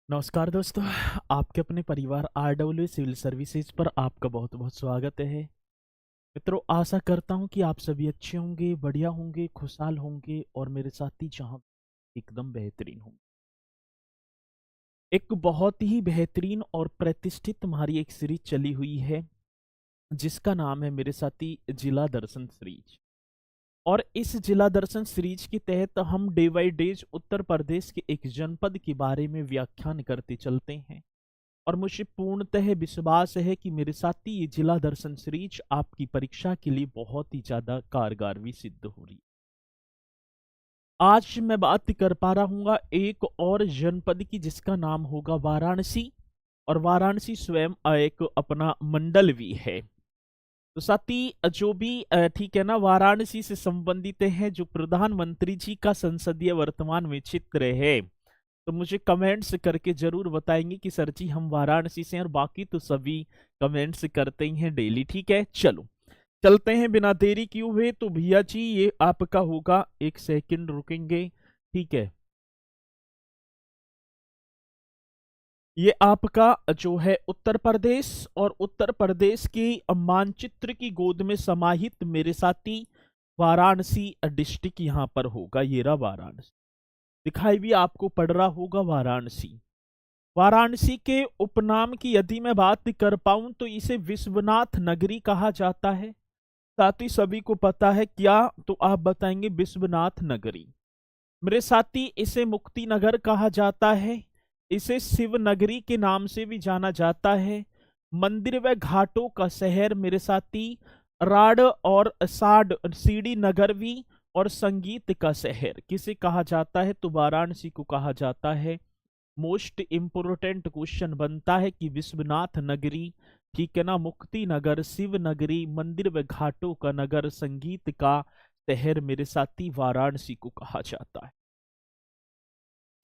नमस्कार दोस्तों। आपके अपने परिवार आरडब्ल्यू सिविल सर्विसेज पर आपका बहुत बहुत स्वागत है। मित्रों, आशा करता हूं कि आप सभी अच्छे होंगे, बढ़िया होंगे, खुशहाल होंगे और मेरे साथी जहां एकदम बेहतरीन होंगे। एक बहुत ही बेहतरीन और प्रतिष्ठित हमारी एक सीरीज चली हुई है जिसका नाम है मेरे साथी जिला दर्शन सीरीज। और इस जिला दर्शन सीरीज के तहत हम day by days Uttar Pradesh के एक जनपद के बारे में व्याख्यान करते चलते हैं। और मुझे पूर्णतः विश्वास है कि मेरे साथी ये जिला दर्शन सीरीज आपकी परीक्षा के लिए बहुत ही ज्यादा कारगर भी सिद्ध हो रही है। आज मैं बात कर पा रहा हूँ एक और जनपद की जिसका नाम होगा वाराणसी। और वाराणसी स्वयं एक अपना मंडल भी है। तो साथी जो भी ठीक है ना, वाराणसी से संबंधित है, जो प्रधानमंत्री जी का संसदीय वर्तमान में चित्र है, तो मुझे कमेंट्स करके जरूर बताएंगे कि सर जी हम वाराणसी से हैं। और बाकी तो सभी कमेंट्स करते ही हैं डेली। ठीक है, चलो चलते हैं बिना देरी किए हुए। तो भैया जी ये आपका होगा, एक सेकंड रुकेंगे। ठीक है, ये आपका जो है उत्तर प्रदेश, और उत्तर प्रदेश के मानचित्र की गोद में समाहित मेरे साथी वाराणसी डिस्ट्रिक्ट यहाँ पर होगा। ये रहा वाराणसी, दिखाई भी आपको पड़ रहा होगा वाराणसी। वाराणसी के उपनाम की यदि मैं बात कर पाऊं तो इसे विश्वनाथ नगरी कहा जाता है। साथ ही सभी को पता है क्या, तो आप बताएंगे विश्वनाथ नगरी। मेरे साथी इसे मुक्ति नगर कहा जाता है। इसे शिव नगरी के नाम से भी जाना जाता है। मंदिर व घाटों का शहर मेरे साथी राड और साड सीडी नगर भी। और संगीत का शहर किसे कहा जाता है, तो वाराणसी को कहा जाता है। मोस्ट इंपोर्टेंट क्वेश्चन बनता है कि विश्वनाथ नगरी, ठीक है ना, मुक्ति नगर, शिव नगरी, मंदिर व घाटों का नगर, संगीत का शहर मेरे साथी वाराणसी को कहा जाता है।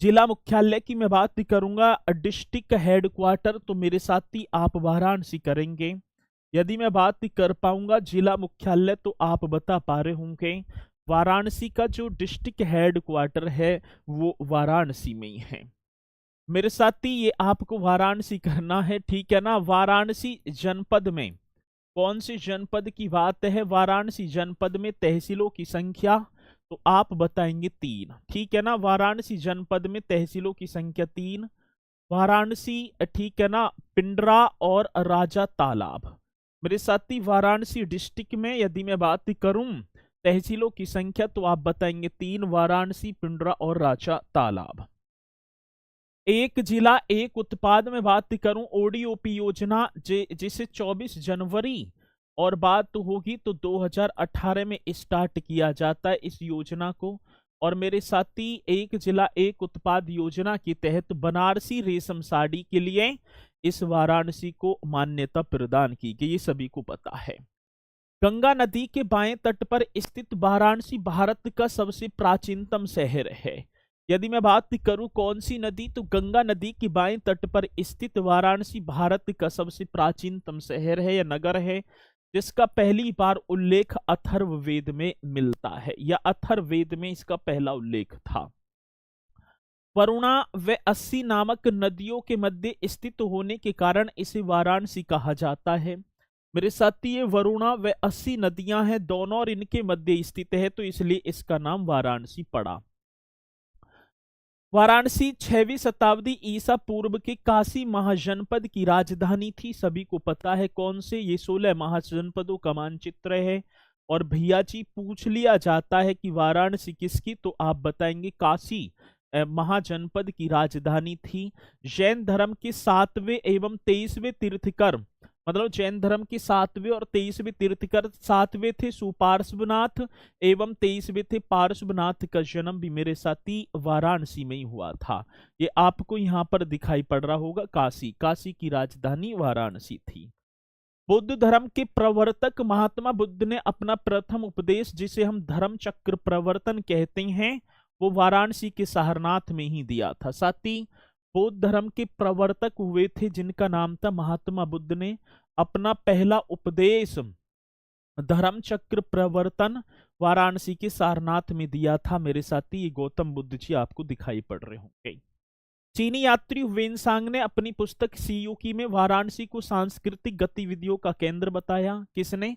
जिला मुख्यालय की मैं बात करूंगा, डिस्ट्रिक्ट हेडक्वार्टर, तो मेरे साथी आप वाराणसी करेंगे। यदि मैं बात कर पाऊंगा जिला मुख्यालय तो आप बता पा रहे होंगे वाराणसी का जो डिस्ट्रिक्ट हेडक्वार्टर है वो वाराणसी में ही है। मेरे साथी ये आपको वाराणसी करना है, ठीक है ना। वाराणसी जनपद में कौन से जनपद की बात है? वाराणसी जनपद में तहसीलों की संख्या, तो आप बताएंगे 3। ठीक है ना, वाराणसी जनपद में तहसीलों की संख्या 3। वाराणसी, ठीक है ना, पिंडरा और राजा तालाब। मेरे साथी वाराणसी डिस्ट्रिक्ट में यदि मैं बात करूं तहसीलों की संख्या, तो आप बताएंगे 3, वाराणसी, पिंडरा और राजा तालाब। एक जिला एक उत्पाद में बात करूं, ओडीओपी योजना जिसे 24 जनवरी और बात होगी तो 2018 में स्टार्ट किया जाता है इस योजना को। और मेरे साथी एक जिला एक उत्पाद योजना के तहत बनारसी रेशम साड़ी के लिए इस वाराणसी को मान्यता प्रदान की गई, ये सभी को पता है। गंगा नदी के बाएं तट पर स्थित वाराणसी भारत का सबसे प्राचीनतम शहर है। यदि मैं बात करूं कौन सी नदी, तो गंगा नदी के बाएं तट पर स्थित वाराणसी भारत का सबसे प्राचीनतम शहर है या नगर है, जिसका पहली बार उल्लेख अथर्ववेद में मिलता है, या अथर्ववेद में इसका पहला उल्लेख था। वरुणा व अस्सी नामक नदियों के मध्य स्थित होने के कारण इसे वाराणसी कहा जाता है। मेरे साथी ये वरुणा व अस्सी नदियां हैं दोनों, और इनके मध्य स्थित है, तो इसलिए इसका नाम वाराणसी पड़ा। वाराणसी 6वीं शताब्दी ईसा पूर्व के काशी महाजनपद की राजधानी थी। सभी को पता है कौन से, ये 16 महाजनपदों का मानचित्र है। और भैया जी पूछ लिया जाता है कि वाराणसी किसकी, तो आप बताएंगे काशी महाजनपद की राजधानी थी। जैन धर्म के 7वें एवं 23वें तीर्थकर, मतलब जैन धर्म के 7वें और 23वें तीर्थकर, 7वें थे सुपार्श्वनाथ एवं 23वें थे पार्श्वनाथ, का जन्म भी मेरे साथी वाराणसी में ही हुआ था। ये आपको यहाँ पर दिखाई पड़ रहा होगा, काशी, काशी की राजधानी वाराणसी थी। बौद्ध धर्म के प्रवर्तक महात्मा बुद्ध ने अपना प्रथम उपदेश, जिसे हम धर्म चक्र प्रवर्तन कहते हैं, वो वाराणसी के सारनाथ में ही दिया था। साथी बौद्ध धर्म के प्रवर्तक हुए थे जिनका नाम था महात्मा बुद्ध ने अपना पहला उपदेश धर्म चक्र प्रवर्तन वाराणसी के सारनाथ में दिया था। मेरे साथी ये गौतम बुद्ध जी आपको दिखाई पड़ रहे होंगे। चीनी यात्री वेनसांग ने अपनी पुस्तक सियुकी में वाराणसी को सांस्कृतिक गतिविधियों का केंद्र बताया। किसने?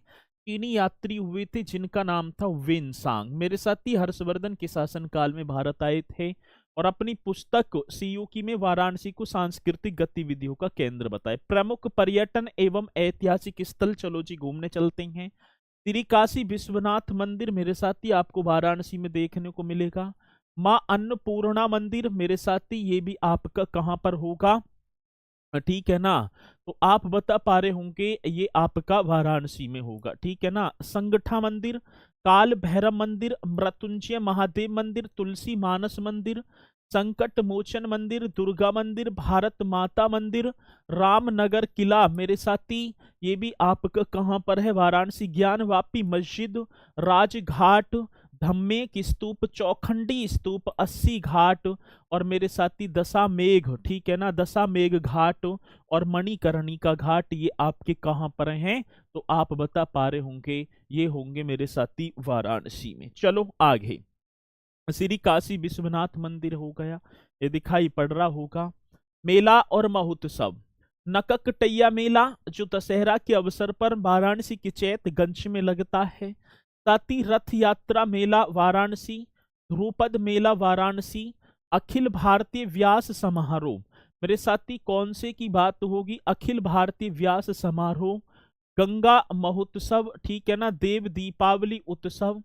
चीनी यात्री हुए थे जिनका नाम था वेनसांग। मेरे साथी हर्षवर्धन के शासनकाल में भारत आए थे और अपनी पुस्तक सियुकी में वाराणसी को सांस्कृतिक गतिविधियों का केंद्र बताए। प्रमुख पर्यटन एवं ऐतिहासिक स्थल, चलो जी घूमने चलते हैं। श्री काशी विश्वनाथ मंदिर मेरे साथी आपको वाराणसी में देखने को मिलेगा। माँ अन्नपूर्णा मंदिर मेरे साथी ये भी आपका कहाँ पर होगा? ठीक है ना, तो आप बता पा रहे होंगे ये आपका वाराणसी में होगा। ठीक है ना। संगठा मंदिर, काल भैरव मंदिर, मृत्युंजय महादेव मंदिर, तुलसी मानस मंदिर, संकट मोचन मंदिर, दुर्गा मंदिर, भारत माता मंदिर, रामनगर किला मेरे साथी ये भी आपका कहाँ पर है? वाराणसी। ज्ञानवापी मस्जिद, राजघाट, धम्मेक स्तूप, चौखंडी स्तूप, 80 घाट और मेरे साथी दशामेघ, ठीक है ना, दशामेघ घाट और मणिकर्णिका घाट ये आपके कहाँ पर हैं? तो आप बता पा रहे होंगे ये होंगे मेरे साथी वाराणसी में। चलो आगे। श्री काशी विश्वनाथ मंदिर हो गया, ये दिखाई पड़ रहा होगा। मेला और महोत्सव, नककटैया मेला जो दशहरा के अवसर पर वाराणसी के चैतगंज में लगता है। साथ ही रथ यात्रा मेला वाराणसी, ध्रुपद मेला वाराणसी, अखिल भारतीय व्यास समारोह मेरे साथी कौन से की बात होगी? अखिल भारतीय व्यास समारोह, गंगा महोत्सव, ठीक है ना, देव दीपावली उत्सव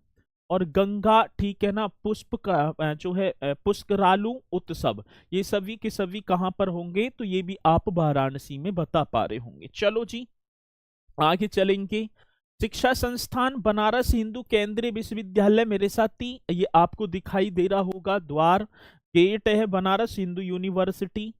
और गंगा, ठीक है ना, पुष्प का जो है पुष्करालु उत्सव, ये सभी के सभी कहां पर होंगे? तो ये भी आप वाराणसी में बता पा रहे होंगे। चलो जी आगे चलेंगे। शिक्षा संस्थान बनारस हिंदू केंद्रीय विश्वविद्यालय मेरे साथी ये आपको दिखाई दे रहा होगा, द्वार गेट है बनारस हिंदू यूनिवर्सिटी।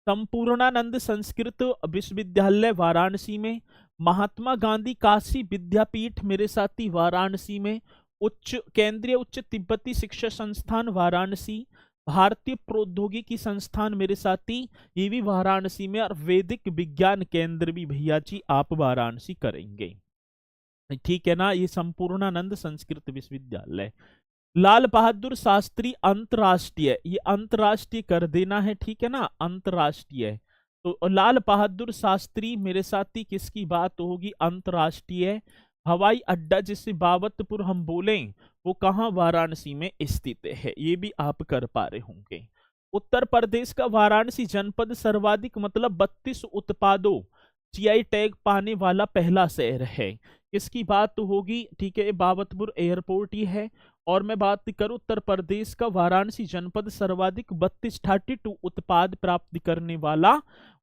संपूर्णानंद संस्कृत विश्वविद्यालय वाराणसी में। महात्मा गांधी काशी विद्यापीठ मेरे साथी वाराणसी में। केंद्रीय उच्च तिब्बती शिक्षा संस्थान वाराणसी। भारतीय प्रौद्योगिकी संस्थान मेरे साथी ये भी वाराणसी में। और वैदिक विज्ञान केंद्र भी भैया जी आप वाराणसी करेंगे, ठीक है ना। ये संपूर्णानंद संस्कृत विश्वविद्यालय। लाल बहादुर शास्त्री अंतरराष्ट्रीय, ये अंतरराष्ट्रीय कर देना है, ठीक है ना, अंतरराष्ट्रीय। तो लाल बहादुर शास्त्री मेरे साथी किसकी बात होगी? अंतरराष्ट्रीय। हवाई अड्डा जिसे बाबतपुर हम बोलें वो कहाँ? वाराणसी में स्थित है, ये भी आप कर पा रहे होंगे। उत्तर प्रदेश का वाराणसी जनपद सर्वाधिक मतलब 32 उत्पादों जीआई टैग पाने वाला पहला शहर है। किसकी बात होगी? ठीक है, बाबतपुर एयरपोर्ट ही है। और मैं बात करूं उत्तर प्रदेश का वाराणसी जनपद सर्वाधिक 32 उत्पाद प्राप्त करने वाला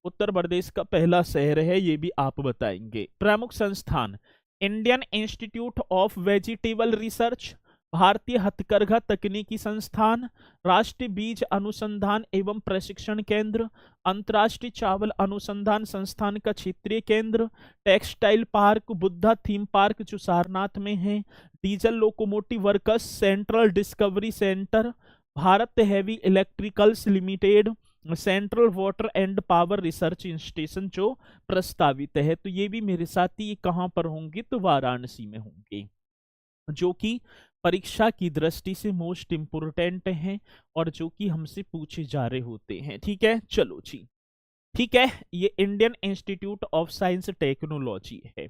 उत्तर प्रदेश का पहला शहर है, ये भी आप बताएंगे। प्रमुख संस्थान Indian institute of vegetable research, भारतीय हथकरघा तकनीकी संस्थान, राष्ट्रीय बीज अनुसंधान एवं प्रशिक्षण केंद्र, अंतर्राष्ट्रीय चावल अनुसंधान संस्थान का क्षेत्रीय केंद्र, textile park, Buddha theme park जो सारनाथ में है, diesel locomotive workers central discovery centre, Bharat heavy electricals limited, central water and power research institution जो प्रस्तावित है। तो ये भी मेरे साथ ही कहां पर होंगे? तो वाराणसी में होंगे, जो कि परीक्षा की दृष्टि से मोस्ट इंपोर्टेंट हैं और जो कि हमसे पूछे जा रहे होते हैं। ठीक है, चलो जी, ठीक है। ये Indian institute of science technology है।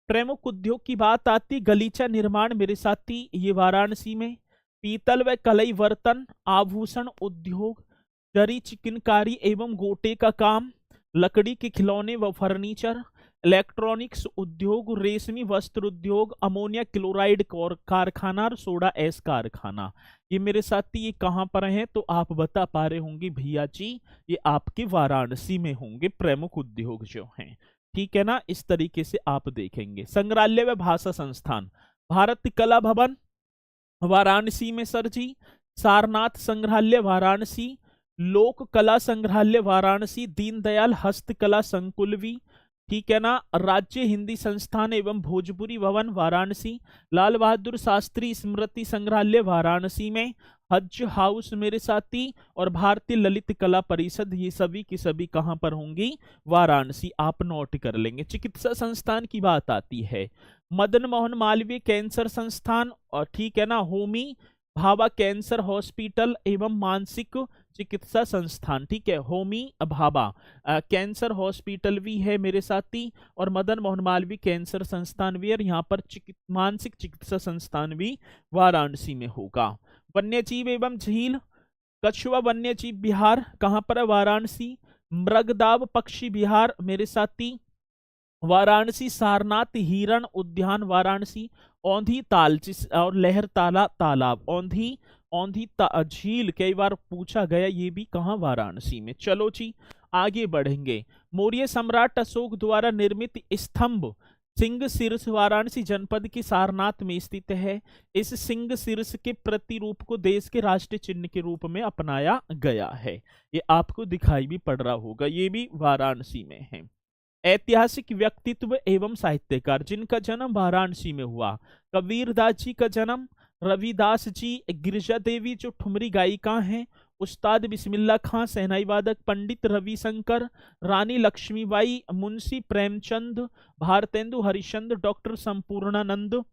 प्रमुख उद्योग की बात आती, गलीचा निर्माण मेरे साथी ये वाराणसी में। पीतल व कलई बर्तन, आभूषण उद्योग, जरी चिकनकारी एवं गोटे का काम, लकड़ी के खिलौने व फर्नीचर, इलेक्ट्रॉनिक्स उद्योग, रेशमी वस्त्र उद्योग, अमोनिया क्लोराइड कारखाना और सोडा एस कारखाना। ये मेरे साथी ये कहां पर हैं? तो आप बता पा रहे होंगे भैया जी ये आपके वाराणसी में होंगे प्रमुख उद्योग जो हैं। ठीक है ना, इस तरीके से आप देखेंगे। संग्रहालय व भाषा संस्थान, भारत कला भवन वाराणसी में सर जी। सारनाथ संग्रहालय वाराणसी, लोक कला संग्रहालय वाराणसी, दीनदयाल हस्तकला संकुल भी, ठीक है ना। राज्य हिंदी संस्थान एवं भोजपुरी भवन वाराणसी, लाल बहादुर शास्त्री स्मृति संग्रहालय वाराणसी में, हज हाउस मेरे साथी, और भारतीय ललित कला परिषद, ये सभी की सभी कहां पर होंगी? वाराणसी। आप नोट कर लेंगे। चिकित्सा संस्थान की बात आती है, मदन मोहन मालवीय कैंसर संस्थान, और ठीक है ना, होमी भाभा कैंसर हॉस्पिटल एवं मानसिक चिकित्सा संस्थान, ठीक है। होमी भाभा कैंसर हॉस्पिटल भी है मेरे साथी, और मदन मोहन मालवीय कैंसर संस्थान भी है, और यहाँ पर मानसिक चिकित्सा संस्थान भी वाराणसी में होगा। वन्य जीव एवं झील, कछुआ वन्य जीव विहार कहाँ पर है? वाराणसी। मृगदाव पक्षी विहार मेरे साथी वाराणसी। सारनाथ हिरण उद्यान वाराणसी। औंधी ताल और लहरताला तालाब, औंधी औंधी झील कई बार पूछा गया, ये भी कहाँ? वाराणसी में। चलो जी आगे बढ़ेंगे। मौर्य सम्राट अशोक द्वारा निर्मित स्तंभ सिंह शीर्ष वाराणसी जनपद की सारनाथ में स्थित है। इस सिंह शीर्ष के प्रतिरूप को देश के राष्ट्रीय चिन्ह के रूप में अपनाया गया है। ये आपको दिखाई भी पड़ रहा होगा, ये भी वाराणसी में है। ऐतिहासिक व्यक्तित्व एवं साहित्यकार जिनका जन्म वाराणसी में हुआ। कबीरदास जी का जन्म, रविदास जी, गिरिजा देवी जो ठुमरी गायिका हैं, उस्ताद बिस्मिल्लाह खां शहनाई वादक, पंडित रविशंकर, रानी लक्ष्मीबाई, मुंशी प्रेमचंद, भारतेंदु हरिश्चंद्र, डॉक्टर संपूर्णानंद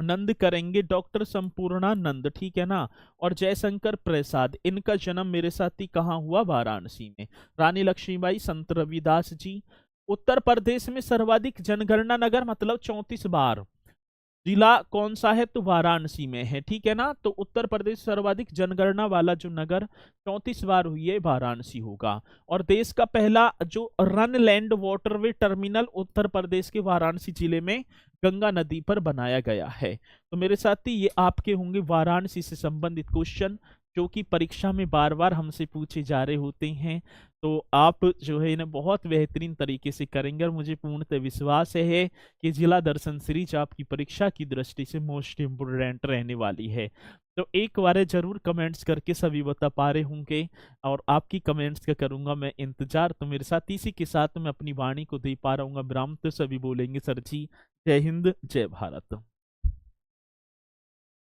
नंद करेंगे, डॉक्टर संपूर्णानंद, ठीक है ना, और जयशंकर प्रसाद, इनका जन्म मेरे साथी कहाँ हुआ? वाराणसी में। रानी लक्ष्मीबाई, संत रविदास जी। उत्तर प्रदेश में सर्वाधिक जनगणना नगर मतलब 34 बार जिला कौन सा है? तो वाराणसी में है, ठीक है ना। तो उत्तर प्रदेश सर्वाधिक जनगणना वाला जो नगर 34 बार हुई है, वाराणसी होगा। और देश का पहला जो run land waterway terminal Uttar Pradesh के वाराणसी जिले में गंगा नदी पर बनाया गया है। तो मेरे साथी ये आपके होंगे वाराणसी से संबंधित क्वेश्चन, जो कि परीक्षा में बार बार हमसे पूछे जा रहे होते हैं। तो आप जो है इन्हें बहुत बेहतरीन तरीके से करेंगे, और मुझे पूर्णतः विश्वास है कि जिला दर्शन सीरीज आपकी परीक्षा की दृष्टि से मोस्ट इम्पोर्टेंट रहने वाली है। तो एक बार जरूर कमेंट्स करके सभी बता पा रहे होंगे, और आपकी कमेंट्स का करूंगा मैं इंतजार। तो मेरे साथ इसी के साथ मैं अपनी वाणी को दे पा रहा हूँ विराम। तो सभी बोलेंगे सर जी जय हिंद जय भारत।